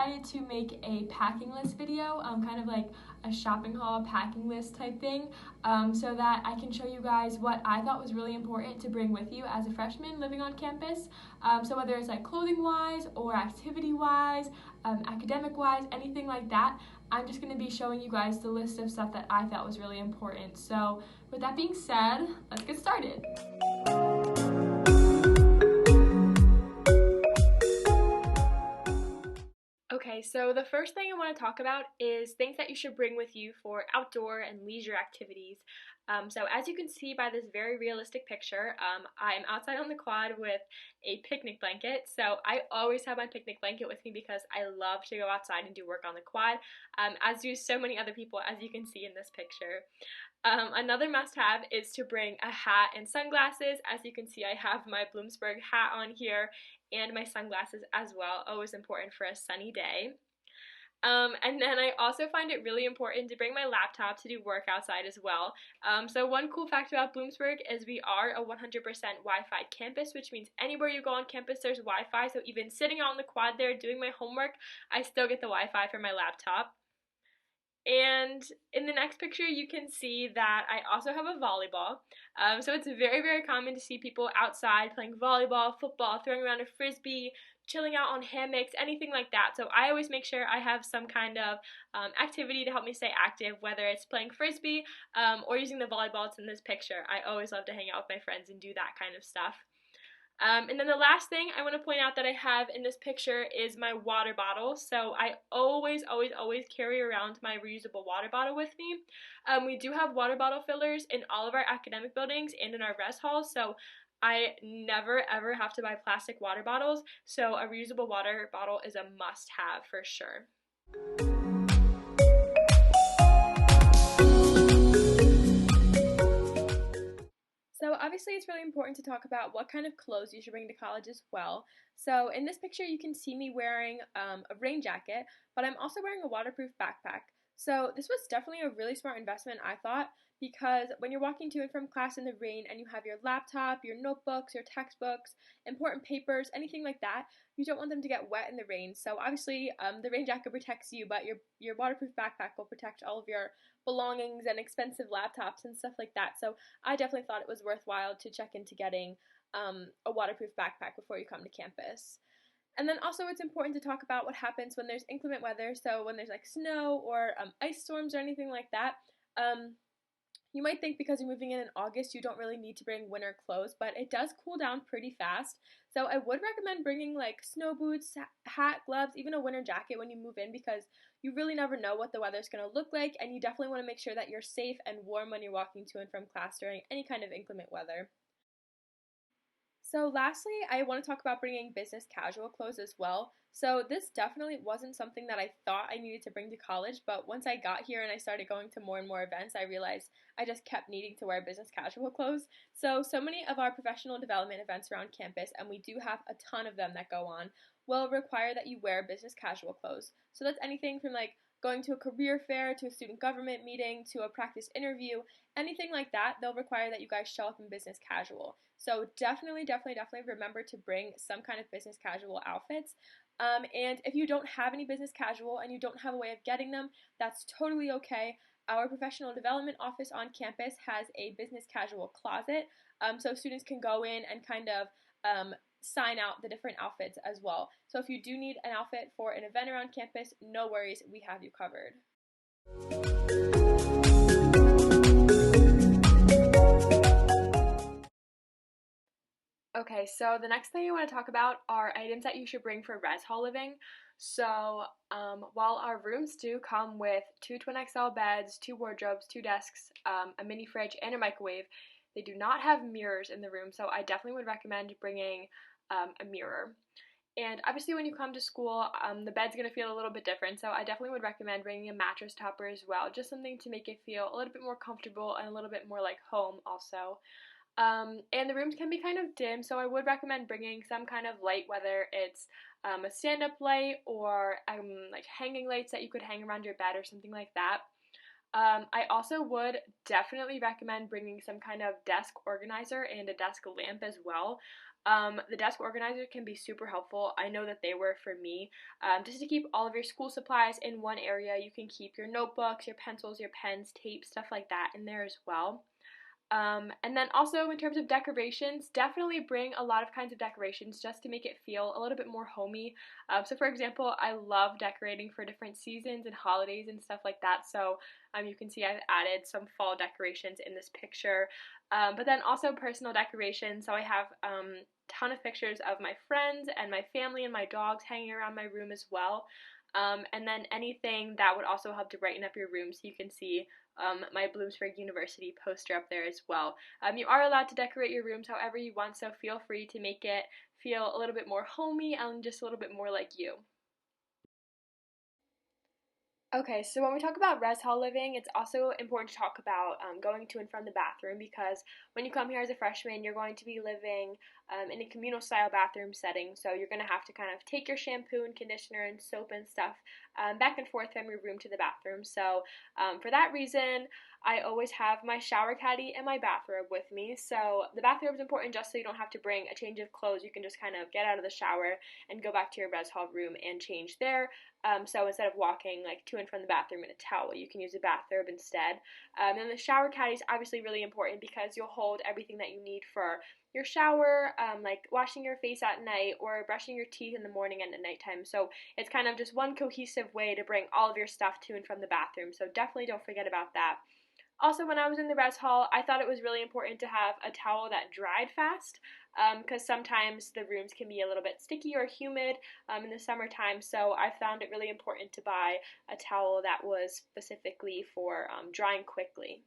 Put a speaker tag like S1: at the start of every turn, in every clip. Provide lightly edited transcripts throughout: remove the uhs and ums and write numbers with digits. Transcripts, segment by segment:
S1: decided to make a packing list video, kind of like a shopping haul packing list type thing, so that I can show you guys what I thought was really important to bring with you as a freshman living on campus. So whether it's like clothing wise or activity wise, academic wise, anything like that, I'm just going to be showing you guys the list of stuff that I thought was really important. So with that being said, let's get started. Okay, so the first thing I want to talk about is things that you should bring with you for outdoor and leisure activities. So as you can see by this very realistic picture, I'm outside on the quad with a picnic blanket. So I always have my picnic blanket with me because I love to go outside and do work on the quad, as do so many other people, as you can see in this picture. Another must-have is to bring a hat and sunglasses. As you can see, I have my Bloomsburg hat on here and my sunglasses as well, always important for a sunny day. And then I also find it really important to bring my laptop to do work outside as well. So one cool fact about Bloomsburg is we are a 100% Wi-Fi campus, which means anywhere you go on campus there's Wi-Fi. So even sitting out on the quad there doing my homework, I still get the Wi-Fi for my laptop. And in the next picture you can see that I also have a volleyball. So it's very, very common to see people outside playing volleyball, football, throwing around a frisbee, chilling out on hammocks, anything like that. So I always make sure I have some kind of activity to help me stay active, whether it's playing frisbee or using the volleyball that's in this picture. I always love to hang out with my friends and do that kind of stuff. And then the last thing I want to point out that I have in this picture is my water bottle. So I always, always, always carry around my reusable water bottle with me. We do have water bottle fillers in all of our academic buildings and in our res halls, so I never ever have to buy plastic water bottles. So a reusable water bottle is a must-have for sure. So obviously it's really important to talk about what kind of clothes you should bring to college as well. So in this picture you can see me wearing a rain jacket, but I'm also wearing a waterproof backpack. So this was definitely a really smart investment, I thought, because when you're walking to and from class in the rain and you have your laptop, your notebooks, your textbooks, important papers, anything like that, you don't want them to get wet in the rain. So obviously the rain jacket protects you, but your waterproof backpack will protect all of your belongings and expensive laptops and stuff like that. So I definitely thought it was worthwhile to check into getting a waterproof backpack before you come to campus. And then also it's important to talk about what happens when there's inclement weather, so when there's like snow or ice storms or anything like that. You might think because you're moving in August you don't really need to bring winter clothes, but it does cool down pretty fast. So I would recommend bringing like snow boots, hat, gloves, even a winter jacket when you move in, because you really never know what the weather's going to look like, and you definitely want to make sure that you're safe and warm when you're walking to and from class during any kind of inclement weather. So lastly, I want to talk about bringing business casual clothes as well. So this definitely wasn't something that I thought I needed to bring to college, but once I got here and I started going to more and more events, I realized I just kept needing to wear business casual clothes. So many of our professional development events around campus, and we do have a ton of them that go on, will require that you wear business casual clothes. So that's anything from like going to a career fair, to a student government meeting, to a practice interview, anything like that, they'll require that you guys show up in business casual. So definitely, definitely, definitely remember to bring some kind of business casual outfits. And if you don't have any business casual and you don't have a way of getting them, that's totally okay. Our professional development office on campus has a business casual closet, so students can go in and kind of sign out the different outfits as well. So if you do need an outfit for an event around campus, no worries, we have you covered. Okay, so the next thing I want to talk about are items that you should bring for res hall living. So while our rooms do come with 2 twin XL beds, 2 wardrobes, 2 desks, a mini fridge, and a microwave, they do not have mirrors in the room, so I definitely would recommend bringing a mirror. And obviously when you come to school, the bed's going to feel a little bit different, so I definitely would recommend bringing a mattress topper as well, just something to make it feel a little bit more comfortable and a little bit more like home also. And the rooms can be kind of dim, so I would recommend bringing some kind of light, whether it's a stand-up light or like hanging lights that you could hang around your bed or something like that. I also would definitely recommend bringing some kind of desk organizer and a desk lamp as well. The desk organizer can be super helpful. I know that they were for me. Just to keep all of your school supplies in one area, you can keep your notebooks, your pencils, your pens, tape, stuff like that in there as well. And then also in terms of decorations, definitely bring a lot of kinds of decorations just to make it feel a little bit more homey. So for example, I love decorating for different seasons and holidays and stuff like that. So you can see I've added some fall decorations in this picture. But then also personal decorations. So I have ton of pictures of my friends and my family and my dogs hanging around my room as well. And then anything that would also help to brighten up your room, so you can see my Bloomsburg University poster up there as well. You are allowed to decorate your rooms however you want, so feel free to make it feel a little bit more homey and just a little bit more like you. Okay, so when we talk about res hall living, it's also important to talk about going to and from the bathroom, because when you come here as a freshman, you're going to be living in a communal style bathroom setting. So you're going to have to kind of take your shampoo and conditioner and soap and stuff back and forth from your room to the bathroom. So for that reason, I always have my shower caddy and my bathrobe with me. So the bathrobe is important just so you don't have to bring a change of clothes. You can just kind of get out of the shower and go back to your res hall room and change there. So instead of walking like to and from the bathroom in a towel, you can use a bathrobe instead. And the shower caddy is obviously really important because you'll hold everything that you need for your shower, like washing your face at night or brushing your teeth in the morning and at nighttime. So it's kind of just one cohesive way to bring all of your stuff to and from the bathroom. So definitely don't forget about that. Also, when I was in the res hall, I thought it was really important to have a towel that dried fast, because sometimes the rooms can be a little bit sticky or humid in the summertime. So I found it really important to buy a towel that was specifically for drying quickly.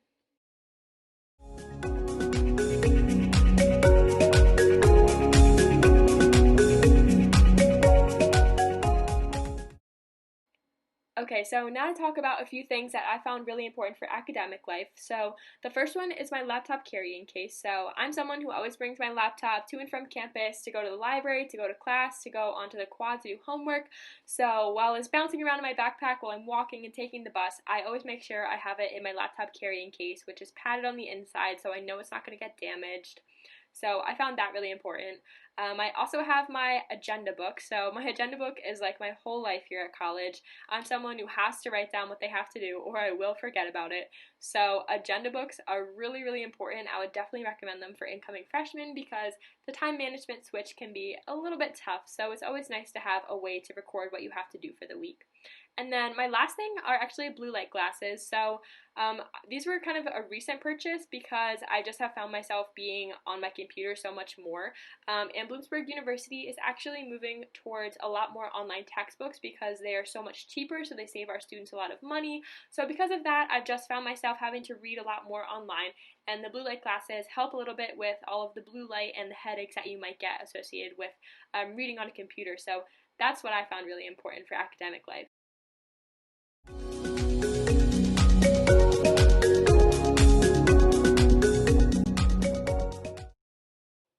S1: Okay, so now to talk about a few things that I found really important for academic life. So the first one is my laptop carrying case. So I'm someone who always brings my laptop to and from campus to go to the library, to go to class, to go onto the quad to do homework. So while it's bouncing around in my backpack while I'm walking and taking the bus, I always make sure I have it in my laptop carrying case, which is padded on the inside so I know it's not going to get damaged. So I found that really important. I also have my agenda book. So my agenda book is like my whole life here at college. I'm someone who has to write down what they have to do or I will forget about it. So agenda books are really, really important. I would definitely recommend them for incoming freshmen because the time management switch can be a little bit tough. So it's always nice to have a way to record what you have to do for the week. And then my last thing are actually blue light glasses. So these were kind of a recent purchase because I just have found myself being on my computer so much more. And Bloomsburg University is actually moving towards a lot more online textbooks because they are so much cheaper, so they save our students a lot of money. So because of that, I've just found myself having to read a lot more online, and the blue light glasses help a little bit with all of the blue light and the headaches that you might get associated with reading on a computer. So that's what I found really important for academic life.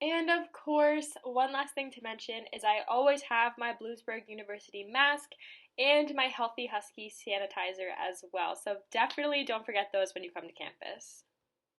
S1: And of course, one last thing to mention is I always have my Bloomsburg University mask and my Healthy Husky sanitizer as well. So definitely don't forget those when you come to campus.